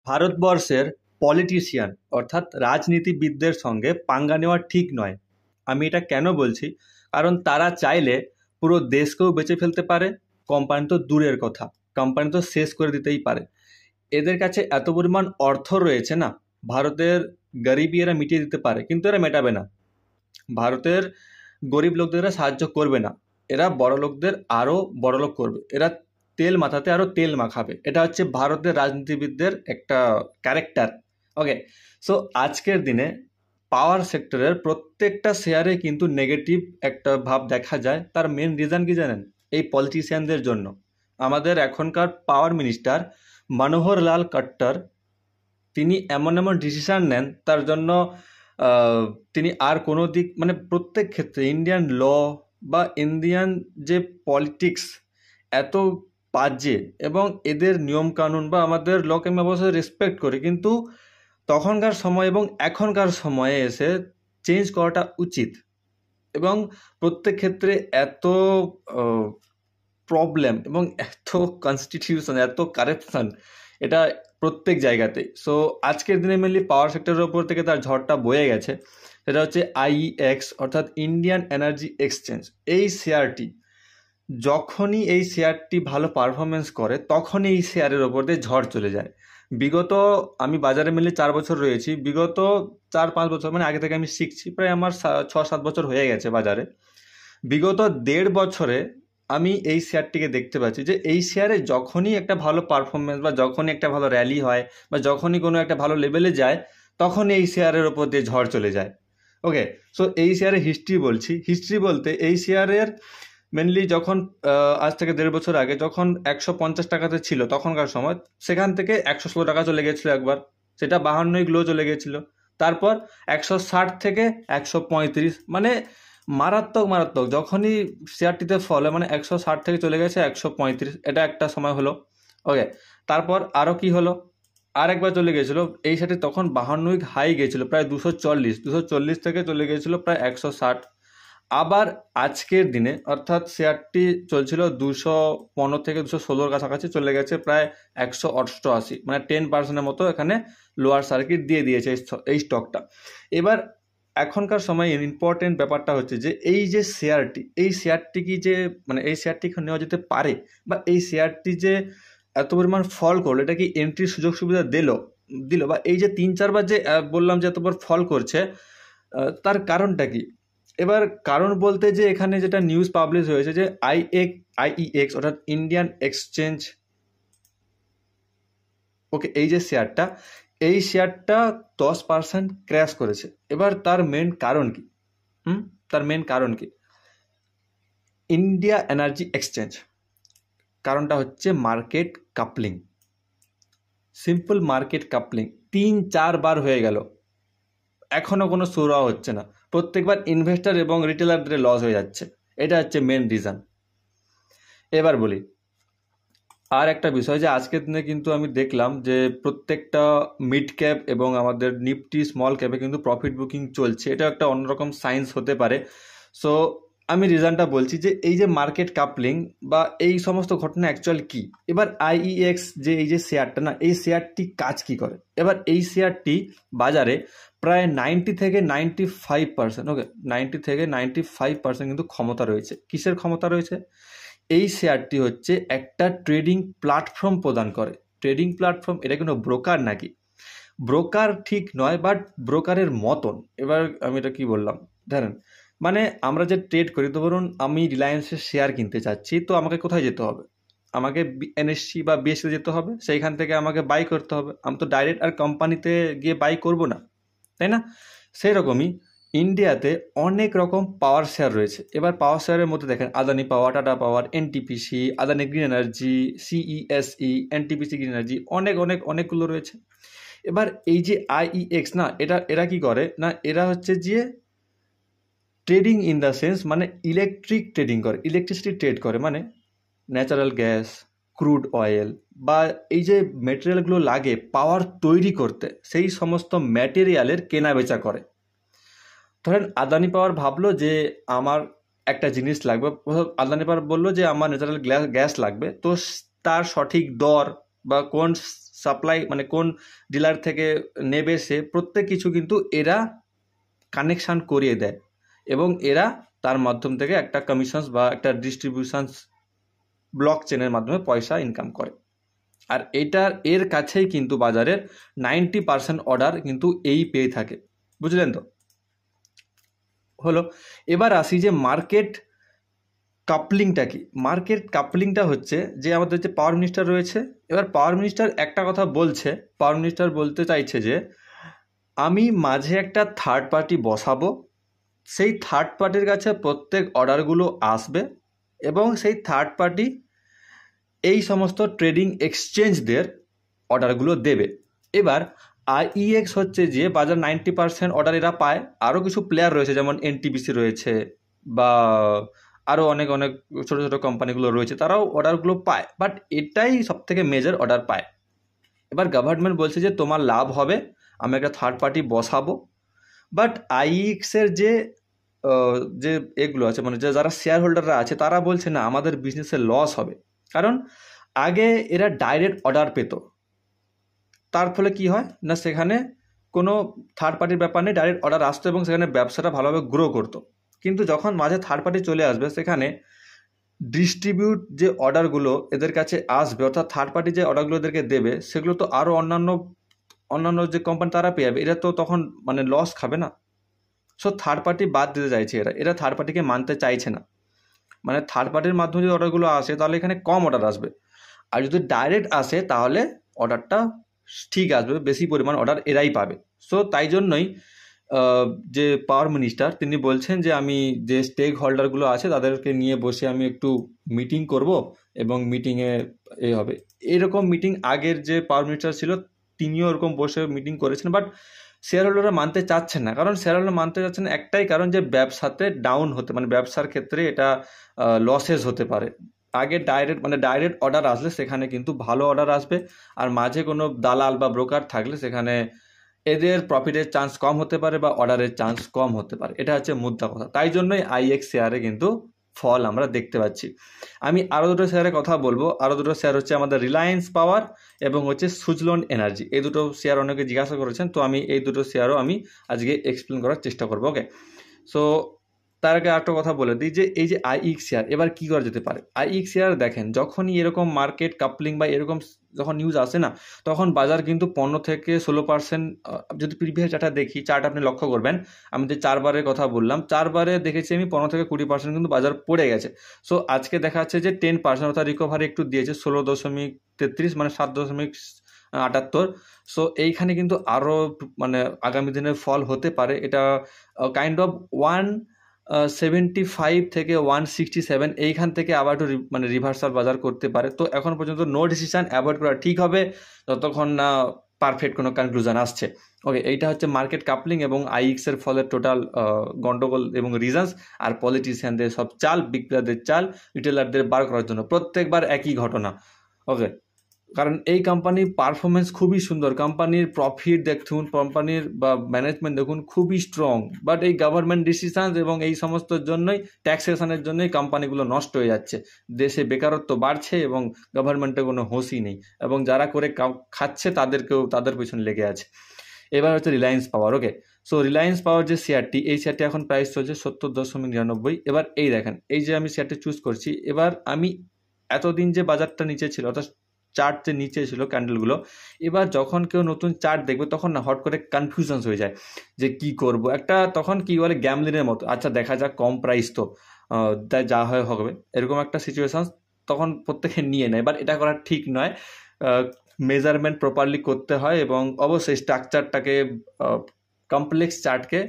ভারতবর্ষের পলিটিশিয়ান অর্থাৎ রাজনীতিবিদদের সঙ্গে পাঙ্গা নেওয়া ঠিক নয়। আমি এটা কেন বলছি? কারণ তারা চাইলে পুরো দেশকেও বেঁচে ফেলতে পারে, কোম্পানি তো দূরের কথা, কোম্পানি তো শেষ করে দিতেই পারে। এদের কাছে এত পরিমাণ অর্থ রয়েছে না, ভারতের গরিবি এরা মিটিয়ে দিতে পারে, কিন্তু এরা মেটাবে না। ভারতের গরিব লোকদের এরা সাহায্য করবে না, এরা বড় লোকদের আরও বড়লোক করবে, এরা তেল মাথাতে আরও তেল মাখাবে। এটা হচ্ছে ভারতের রাজনীতিবিদদের একটা ক্যারেক্টার। ওকে, সো আজকের দিনে পাওয়ার সেক্টরের প্রত্যেকটা শেয়ারে কিন্তু নেগেটিভ একটা ভাব দেখা যায়। তার মেন রিজন কি জানেন? এই পলিটিশিয়ানদের জন্য। আমাদের এখনকার পাওয়ার মিনিস্টার মনোহর লাল খট্টর, তিনি এমন এমন ডিসিশন নেন, তার জন্য তিনি আর কোনো দিক মানে প্রত্যেক ক্ষেত্রে ইন্ডিয়ান ল বা ইন্ডিয়ান যে পলিটিক্স এত বাজে, এবং এদের নিয়মকানুন বা আমাদের লকে আমি অবশ্যই রেসপেক্ট করি, কিন্তু তখনকার সময় এবং এখনকার সময়ে এসে চেঞ্জ করাটা উচিত। এবং প্রত্যেক ক্ষেত্রে এত প্রবলেম এবং এত কনস্টিটিউশন, এত কারাপশন, এটা প্রত্যেক জায়গাতেই। সো আজকের দিনে মেনলি পাওয়ার সেক্টরের ওপর থেকে তার ঝড়টা বয়ে গেছে। সেটা হচ্ছে আইইএক্স অর্থাৎ ইন্ডিয়ান এনার্জি এক্সচেঞ্জ। এই শেয়ারটি যখনই এই শেয়ারটি ভালো পারফরমেন্স করে, তখনই এই শেয়ারের ওপর দিয়ে ঝড় চলে যায়। বিগত আমি বাজারে মেনলি 4 বছর রয়েছি, বিগত 4-5 বছর মানে আগে থেকে আমি শিখছি, প্রায় আমার 6-7 বছর হয়ে গেছে বাজারে। বিগত 1.5 বছরে আমি এই শেয়ারটিকে দেখতে পাচ্ছি যে এই শেয়ারে যখনই একটা ভালো পারফরমেন্স বা যখনই একটা ভালো র্যালি হয় বা যখনই কোনো একটা ভালো লেভেলে যায়, তখন এই শেয়ারের ওপর দিয়ে ঝড় চলে যায়। ওকে, সো এই শেয়ারের হিস্ট্রি বলছি। হিস্ট্রি বলতে এই শেয়ারের মেনলি যখন আজ থেকে 1.5 বছর আগে যখন 150 টাকাতে ছিল তখনকার সময়, সেখান থেকে 116 টাকা চলে গেছিলো একবার, সেটা 52 গ্লো চলে গেছিলো। তারপর 160 থেকে 135, মানে মারাত্মক মারাত্মক। যখনই শেয়ারটিতে ফল হয় মানে 160 থেকে চলে গেছে 135, এটা একটা সময় হলো। ওকে, তারপর আরও কি হলো, আর একবার চলে গেছিলো এই শেয়ারটি, তখন 52 হাই গেছিলো প্রায় 240 থেকে চলে গেছিলো প্রায় 160। আবার আজকের দিনে অর্থাৎ শেয়ারটি চলছিল 215 থেকে 216 কাছাকাছি, চলে গেছে প্রায় 188, মানে 10% মতো এখানে লোয়ার সার্কিট দিয়ে দিয়েছে এই স্টকটা। এবার এখনকার সময় ইম্পর্টেন্ট ব্যাপারটা হচ্ছে যে এই যে শেয়ারটি, এই শেয়ারটি কি যে মানে এই শেয়ারটি নেওয়া যেতে পারে, বা এই শেয়ারটি যে এত পরিমাণ ফল করলো, এটা কি এন্ট্রির সুযোগ সুবিধা দিল, বা এই যে 3-4 বার যে বললাম যে এতবার ফল করছে, তার কারণটা কি? এবার কারণ বলতে যে এখানে যেটা নিউজ পাবলিশ হয়েছে যে আইইএক্স অর্থাৎ ইন্ডিয়ান এক্সচেঞ্জ, ওকে, এই যে শেয়ারটা, এই শেয়ারটা 10% ক্র্যাশ করেছে। এবার তার মেন কারণ কি? তার মেন কারণ কি? India energy exchange. কারণটা হচ্ছে market coupling, simple market coupling. 3-4 বার হয়ে গেল, এখনও কোনো সুরা হচ্ছে না, প্রত্যেকবার ইনভেস্টর এবং রিটেলারদের লস হয়ে যাচ্ছে। এটা হচ্ছে মেন রিজন। এবার বলি আর একটা বিষয়, যে আজকের দিনে কিন্তু আমি দেখলাম যে প্রত্যেকটা মিড ক্যাপ এবং আমাদের নিফটি স্মল ক্যাপে কিন্তু প্রফিট বুকিং চলছে। এটা একটা অন্যরকম সায়েন্স হতে পারে। সো আমি রিজনটা বলছি যে এই যে মার্কেট কাপলিং বা এই সমস্ত ঘটনা অ্যাকচুয়াল কি। এবার আইইএক্স যে এই যে শেয়ারটা না, এই শেয়ারটি কাজ কি করে? এবার এই শেয়ারটি বাজারে প্রায় 90 থেকে 95%, ওকে, 90 থেকে 95% কিন্তু ক্ষমতা রয়েছে। কিসের ক্ষমতা রয়েছে? এই শেয়ারটি হচ্ছে একটা ট্রেডিং প্ল্যাটফর্ম প্রদান করে। ট্রেডিং প্ল্যাটফর্ম, এটা কোনো ব্রোকার নাকি? ব্রোকার ঠিক নয়, বাট ব্রোকারের মতন। এবার আমি এটা কি বললাম ধরেন, মানে আমরা যে ট্রেড করি, তো ধরুন আমি রিলায়েন্সের শেয়ার কিনতে চাচ্ছি, তো আমাকে কোথায় যেতে হবে? আমাকে এনএসসি বা বিএসসিতে যেতে হবে, সেইখান থেকে আমাকে বাই করতে হবে। আমি তো ডাইরেক্ট আর কোম্পানিতে গিয়ে বাই করব না, তাই না? সেই রকমই ইন্ডিয়াতে অনেক রকম পাওয়ার শেয়ার রয়েছে। এবার পাওয়ার শেয়ারের মধ্যে দেখেন Adani power, Tata power, NTPC, Adani green energy, CESC, NTPC green energy, অনেকগুলো রয়েছে। এবার এই যে আইইএক্স না, এরা কি করে না, এরা হচ্ছে যে ট্রেডিং ইন দ্য সেন্স, মানে ইলেকট্রিক ট্রেডিং করে, ইলেকট্রিসিটি ট্রেড করে, মানে ন্যাচারাল গ্যাস, ক্রুড অয়েল বা এই যে ম্যাটেরিয়ালগুলো লাগে পাওয়ার তৈরি করতে, সেই সমস্ত ম্যাটেরিয়ালের কেনা বেচা করে। ধরেন আদানি পাওয়ার ভাবলো যে আমার একটা জিনিস লাগবে, আদানি পাওয়ার বললো যে আমার ন্যাচারাল গ্যাস লাগবে, তো তার সঠিক দর বা কোন সাপ্লাই মানে কোন ডিলার থেকে নেবে সে প্রত্যেক কিছু কিন্তু এরা কানেকশান করিয়ে দেয় এবং এরা তার মাধ্যম থেকে একটা কমিশনস বা একটা ডিস্ট্রিবিউশনস ব্লক চেনের মাধ্যমে পয়সা ইনকাম করে। আর এর কাছেই কিন্তু বাজারের 90% অর্ডার কিন্তু এই পেয়ে থাকে, বুঝলেন তো? হলো, এবার আসি যে মার্কেট কাপলিংটা কি। মার্কেট কাপলিংটা হচ্ছে যে আমাদের যে পাওয়ার মিনিস্টার রয়েছে, এবার পাওয়ার মিনিস্টার একটা কথা বলছে, পাওয়ার মিনিস্টার বলতে চাইছে যে আমি মাঝে একটা থার্ড পার্টি বসাবো, সেই থার্ড পার্টির কাছে প্রত্যেক অর্ডারগুলো আসবে এবং সেই থার্ড পার্টি এই সমস্ত ট্রেডিং এক্সচেঞ্জদের অর্ডারগুলো দেবে। এবার আইইএক্স হচ্ছে যে বাজার 90% অর্ডার এরা পায়, আরও কিছু প্লেয়ার রয়েছে যেমন এনটিপিসি রয়েছে বা আরও অনেক অনেক ছোটো ছোটো কোম্পানিগুলো রয়েছে, তারাও অর্ডারগুলো পায়, বাট এটাই সবথেকে মেজর অর্ডার পায়। এবার গভর্নমেন্ট বলছে যে তোমার লাভ হবে, আমি একটা থার্ড পার্টি বসাবো, বাট আইইএক্সের যে এগুলো আছে মানে যারা শেয়ার হোল্ডাররা আছে তারা বলছে না আমাদের বিজনেসে লস হবে, কারণ আগে এরা ডাইরেক্ট অর্ডার পেত, তার ফলে কি হয় না সেখানে কোনো থার্ড পার্টির ব্যাপার নেই, ডাইরেক্ট অর্ডার আসতো এবং সেখানে ব্যবসাটা ভালোভাবে গ্রো করতো। কিন্তু যখন মাঝে থার্ড পার্টি চলে আসবে সেখানে ডিস্ট্রিবিউট যে অর্ডারগুলো এদের কাছে আসবে, অর্থাৎ থার্ড পার্টি যে অর্ডারগুলো এদেরকে দেবে সেগুলো তো আরও অন্যান্য যে কোম্পানি তারা পেয়ে যাবে, এরা তো তখন মানে লস খাবে না। সো থার্ড পার্টি বাদ দিতে চাইছে এরা থার্ড পার্টিকে মানতে চাইছে না। মানে থার্ড পার্টির মাধ্যমে যদি অর্ডারগুলো আসে তাহলে এখানে কম অর্ডার আসবে, আর যদি ডাইরেক্ট আসে তাহলে অর্ডারটা ঠিক আসবে, বেশি পরিমাণ অর্ডার এরাই পাবে। সো তাই জন্যই যে পাওয়ার মিনিস্টার তিনি বলছেন যে আমি যে স্টেক হোল্ডারগুলো আছে তাদেরকে নিয়ে বসে আমি একটু মিটিং করব এবং মিটিংয়ে হবে। এরকম মিটিং আগের যে পাওয়ার মিনিস্টার ছিল তিনিও এরকম বসে মিটিং করেছেন, বাট শেয়ার হোল্ডাররা মানতে চাচ্ছেন না। কারণ শেয়ার হোল্ডার মানতে চাচ্ছেন একটাই কারণ, যে ব্যবসাতে ডাউন হতে মানে ব্যবসার ক্ষেত্রে এটা লসেস হতে পারে। আগে ডাইরেক্ট অর্ডার আসলে সেখানে কিন্তু ভালো অর্ডার আসবে, আর মাঝে কোনো দালাল বা ব্রোকার থাকলে সেখানে এদের প্রফিটের চান্স কম হতে পারে বা অর্ডারের চান্স কম হতে পারে। এটা হচ্ছে মুদ্রা কথা। তাই জন্যই আইএক্স শেয়ারে কিন্তু ফল আমরা দেখতে পাচ্ছি। আমি আরও দুটো শেয়ারের কথা বলবো। আরও দুটো শেয়ার হচ্ছে আমাদের রিলায়েন্স পাওয়ার এবং হচ্ছে সুজলন এনার্জি। এই দুটো শেয়ার অনেকে জিজ্ঞাসা করেছেন, তো আমি এই দুটো শেয়ারও আমি আজকে এক্সপ্লেন করার চেষ্টা করবো। ওকে, সো তার আগে একটা কথা বলে দিই যে এই যে আইইএক্স শেয়ার এবার কী করা যেতে পারে। আইইএক্স শেয়ার দেখেন যখনই এরকম মার্কেট কাপলিং বা এরকম যখন নিউজ আসে না, তখন বাজার কিন্তু 15 থেকে 16%, যদি প্রিভিয়াস চার্টটা দেখি, চার্ট আপনি লক্ষ্য করবেন, আমি যে 4 বারের কথা বললাম 4 বারে দেখেছি আমি 15 থেকে 20% কিন্তু বাজার পড়ে গেছে। সো আজকে দেখা যাচ্ছে যে 10% অর্থাৎ রিকভারি একটু দিয়েছে, 16.33 মানে 7.78। সো এইখানে কিন্তু আরও মানে আগামী দিনের ফল হতে পারে। এটা কাইন্ড অফ 175 থেকে 167 এইখান থেকে আবার একটু মানে রিভার্সাল বাজার করতে পারে। তো এখন পর্যন্ত নো ডিসিশন, অ্যাভয়েড করা ঠিক হবে যতক্ষণ না পারফেক্ট কোনো কনক্লুশন আসছে। ওকে, এইটা হচ্ছে মার্কেট কাপলিং এবং আইএক্সের ফলের টোটাল গন্ডগোল এবং রিজনস, আর পলিটিশিয়ানদের সব চাল, বিগ প্লেয়ারদের চাল রিটেলারদের বার করার জন্য প্রত্যেকবার একই ঘটনা। ওকে, কারণ এই কোম্পানির পারফরমেন্স খুবই সুন্দর, কোম্পানির প্রফিট দেখুন, কোম্পানির বা ম্যানেজমেন্ট দেখুন খুবই স্ট্রং, বাট এই গভর্নমেন্ট ডিসিশন এবং এই সমস্ত জন্যই ট্যাক্সেশনের জন্যই কোম্পানিগুলো নষ্ট হয়ে যাচ্ছে, দেশে বেকারত্ব বাড়ছে এবং গভর্নমেন্টের কোনো হোঁশই নেই, এবং যারা করে খাচ্ছে তাদের পিছনে লেগে আছে। এবার হচ্ছে রিলায়েন্স পাওয়ার। ওকে, সো রিলায়েন্স পাওয়ার যে শেয়ারটি, এই শেয়ারটি এখন প্রাইস চলছে 70.99। এবার এই দেখেন, এই যে আমি শেয়ারটি চুজ করছি, এবার আমি এতদিন যে বাজারটা নিচে ছিল অর্থাৎ চার্ট যে নিচে ছিল ক্যান্ডেলগুলো, এবার যখন কেউ নতুন চার্ট দেখবে তখন না হট করে কনফিউশন হয়ে যায় যে কি করব, একটা তখন কি বলে গ্যামলিনের মতো, আচ্ছা দেখা যাক কম প্রাইস তো যা হয় হবে, এরকম একটা সিচুয়েশন তখন প্রত্যেকে নিয়ে নেয়। বাট এটা করা ঠিক নয়, মেজারমেন্ট প্রপারলি করতে হয় এবং অবশ্যই স্ট্রাকচারটাকে কমপ্লেক্স চার্টকে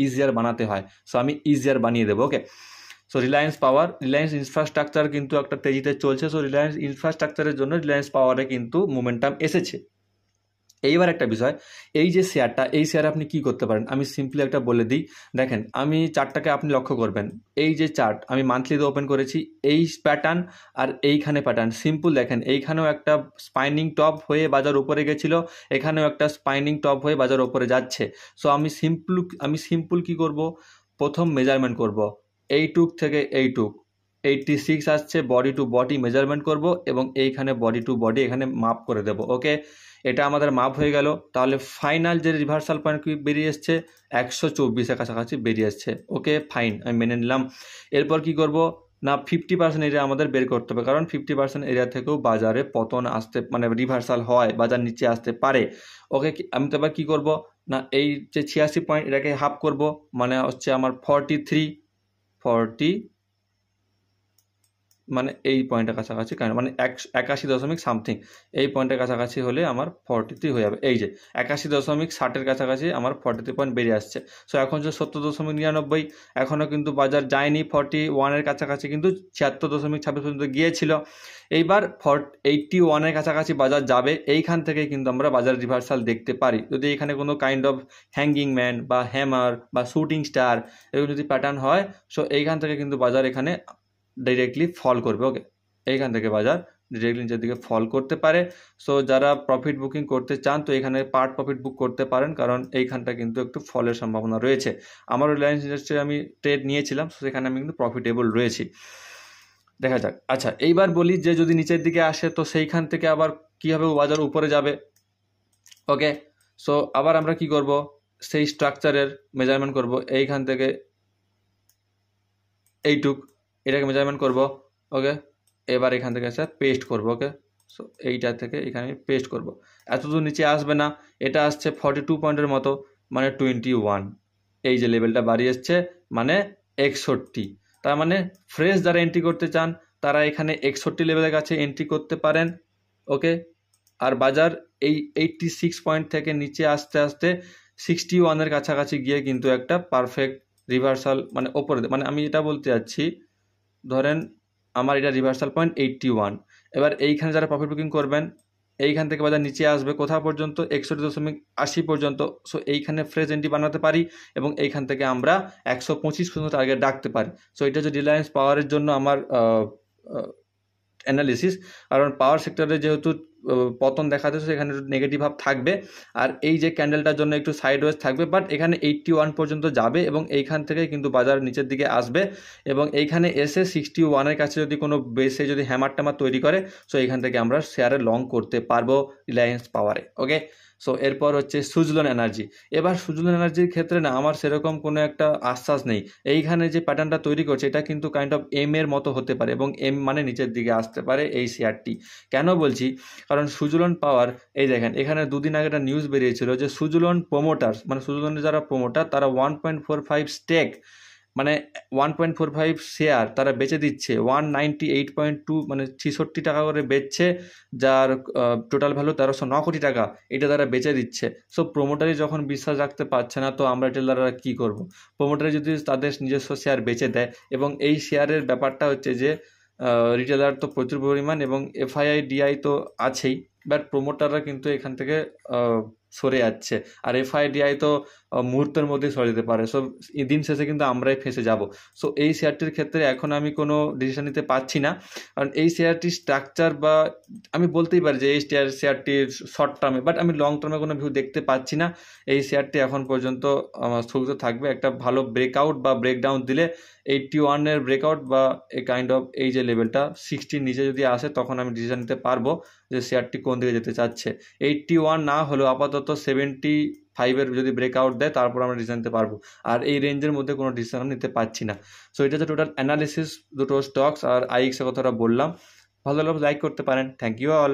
ইজিয়ার বানাতে হয়। সো আমি ইজিয়ার বানিয়ে দেবো। ওকে, সো রিলায়েন্স পাওয়ার, রিলায়েন্স ইনফ্রাস্ট্রাকচার কিন্তু একটা তেজিতে চলছে। সো রিলায়েন্স ইনফ্রাস্ট্রাকচারের জন্য রিলায়েন্স পাওয়ারে কিন্তু মোমেন্টাম এসেছে। এইবার একটা বিষয়, এই যে শেয়ারটা, এই শেয়ারে আপনি কি করতে পারেন আমি সিম্পলি একটা বলে দিই। দেখেন, আমি চার্টটাকে আপনি লক্ষ্য করবেন, এই যে চার্ট আমি মান্থলিতে ওপেন করেছি, এই প্যাটার্ন আর এইখানে প্যাটার্ন সিম্পল দেখেন, এইখানেও একটা স্পাইনিং টপ হয়ে বাজার উপরে গেছিলো, এখানেও একটা স্পাইনিং টপ হয়ে বাজার উপরে যাচ্ছে। সো আমি সিম্পল কি করব, প্রথম মেজারমেন্ট করব, এইটুক থেকে এইটুক 86 আসছে, বডি টু বডি মেজারমেন্ট করব এবং এইখানে বডি টু বডি এখানে মাপ করে দেব। ওকে, এটা আমাদের মাপ হয়ে গেল। তাহলে ফাইনাল যে রিভার্সাল পয়েন্ট বেরিয়ে এসছে 124-এর কাছাকাছি বেরিয়ে এসছে। ওকে ফাইন, আমি মেনে নিলাম। এরপর কি করব না 50% এরিয়া আমাদের বের করতে হবে, কারণ 50% এরিয়া থেকেও বাজারে পতন আসতে মানে রিভার্সাল হয়, বাজার নিচে আসতে পারে। ওকে, আমি তো এবার কী করবো না এই যে 86 পয়েন্ট এটাকে হাফ করব, মানে হচ্ছে আমার 40 মানে এই পয়েন্টের কাছাকাছি, কারণ মানে 81 সামথিং এই পয়েন্টের কাছাকাছি হলে আমার 43 হয়ে যাবে। এই যে 81.60-এর কাছাকাছি আমার 43 পয়েন্ট বেরিয়ে আসছে। সো এখন যে 70.99, এখনও কিন্তু বাজার যায়নি 41-এর কাছাকাছি, কিন্তু 76.26 পর্যন্ত গিয়েছিল। এইবার 81-এর কাছাকাছি বাজার যাবে, এইখান থেকে কিন্তু আমরা বাজার রিভার্সাল দেখতে পারি। যদি এখানে কোনো কাইন্ড অফ হ্যাঙ্গিং ম্যান বা হ্যামার বা শুটিং স্টার এরকম যদি প্যাটার্ন হয়, সো এইখান থেকে কিন্তু বাজার এখানে ডাইরেক্টলি ফল করবে। ওকে, এইখান থেকে বাজার ডিরেক্টলি নিচের দিকে ফল করতে পারে। সো যারা প্রফিট বুকিং করতে চান তো এখানে পার্ট প্রফিট বুক করতে পারেন, কারণ এইখানটা কিন্তু একটু ফলের সম্ভাবনা রয়েছে। আমার রিলায়েন্স ইন্ডাস্ট্রি আমি ট্রেড নিয়েছিলাম, সো সেখানে আমি কিন্তু প্রফিটেবল রয়েছি। দেখা যাক। আচ্ছা, এইবার বলি যে যদি নিচের দিকে আসে তো সেইখান থেকে আবার কীভাবে বাজার উপরে যাবে। ওকে, সো আবার আমরা কি করব, সেই স্ট্রাকচারের মেজারমেন্ট করব, এইখান থেকে এইটুক এটাকে মেজারমেন্ট করব। ওকে, এবার এখান থেকে স্যার পেস্ট করব। ওকে, সো এইটা থেকে এখানে পেস্ট করব। এতদূর নিচে আসবে না, এটা আসছে 42 পয়েন্টের মতো, মানে 21। এই যে লেভেলটা বাড়িয়ে এসছে মানে 61। তার মানে ফ্রেশ যারা এন্ট্রি করতে চান তারা এখানে 61 লেভেলের কাছে এন্ট্রি করতে পারেন। ওকে, আর বাজার এই 86 পয়েন্ট থেকে নিচে আসতে আসতে 61-এর কাছাকাছি গিয়ে কিন্তু একটা পারফেক্ট রিভার্সাল মানে ওপরে, মানে আমি এটা বলতে যাচ্ছি ধরেন আমার এটা রিভার্সাল পয়েন্ট 81। এবার এইখানে যারা প্রফিট বুকিং করবেন এইখান থেকে বাজার নিচে আসবে কোথাও পর্যন্ত 61.80 পর্যন্ত। সো এইখানে ফ্রেশ এন্ট্রি বানাতে পারি এবং এইখান থেকে আমরা 125 পর্যন্ত টার্গেট রাখতে পারি। সো এটা যে রিলায়েন্স পাওয়ারের জন্য আমার অ্যানালিসিস, কারণ পাওয়ার সেক্টরে যেহেতু পতন দেখা দিচ্ছে এখানে একটু নেগেটিভ ভাব থাকবে, আর এই যে ক্যান্ডেলটার জন্য একটু সাইডওয়েজ থাকবে, বাট এখানে 81 পর্যন্ত যাবে এবং এইখান থেকে কিন্তু বাজার নিচের দিকে আসবে এবং এইখানে এসে 61-এর কাছে যদি কোনো বেসে যদি হ্যামার ট্যামার তৈরি করে, সো এইখান থেকে আমরা শেয়ারে লং করতে পারবো রিলায়েন্স পাওয়ারে। ওকে, সো এরপর হচ্ছে সুজলন এনার্জি। এবার সুজলন এনার্জির ক্ষেত্রে না আমার সেরকম কোনো একটা আশ্বাস নেই। এইখানে যে প্যাটার্নটা তৈরি করছে এটা কিন্তু কাইন্ড অফ এম এর মতো হতে পারে এবং এম মানে নিচের দিকে আসতে পারে এই শেয়ারটি। কেন বলছি, কারণ সুজলন পাওয়ার এই দেখেন এখানে দুদিন আগে একটা নিউজ বেরিয়েছিল যে সুজলন প্রোমোটার্স মানে সুজলনের যারা প্রোমোটার তারা 1.45 স্টেক মানে 1.45 শেয়ার তারা বেচে দিচ্ছে 198.2 মানে 66 টাকা করে বেচছে, যার টোটাল ভ্যালু 1309 কোটি টাকা, এটা তারা বেচে দিচ্ছে। সো প্রোমোটারই যখন বিশ্বাস রাখতে পারছে না তো আমরা রিটেলাররা কী করব। প্রোমোটারি যদি তাদের নিজস্ব শেয়ার বেচে দেয়, এবং এই শেয়ারের ব্যাপারটা হচ্ছে যে রিটেলার তো প্রচুর পরিমাণ এবং এফআইআই ডিআই তো আছেই, বাট প্রোমোটাররা কিন্তু এখান থেকে সরে যাচ্ছে, আর এফআইডিআই তো মুহূর্তের মধ্যে সরে যেতে পারে। সো দিন শেষে কিন্তু আমরাই ফেঁসে যাব। সো এই শেয়ারটির ক্ষেত্রে এখন আমি কোনো ডিসিশন নিতে পারছি না, কারণ এই শেয়ারটির স্ট্রাকচার বা আমি বলতেই পারি যে এই শেয়ারটির শর্ট টার্মে, বাট আমি লং টার্মে কোনো ভিউ দেখতে পাচ্ছি না। এই শেয়ারটি এখন পর্যন্ত স্থগিত থাকবে। একটা ভালো ব্রেকআউট বা ব্রেকডাউন দিলে 81-এর ব্রেকআউট বা এই কাইন্ড অফ এই যে লেভেলটা 60-র নিচে যদি আসে তখন আমি ডিসিশন নিতে পারবো যে শেয়ারটি কোন দিকে যেতে চাচ্ছে। 81 না হলেও আপাতত 75-এর যদি ব্রেকআউট দেয় তারপর আমরা ডিসিশন নিতে পারবো, আর এই রেঞ্জের মধ্যে কোনো ডিসিশন নিতে পারছি না। সো এটা হচ্ছে টোটাল অ্যানালিসিস দুটো স্টকস আর আইএক্সের কথাটা বললাম। ভালো লাগলে লাইক করতে পারেন। Thank you all.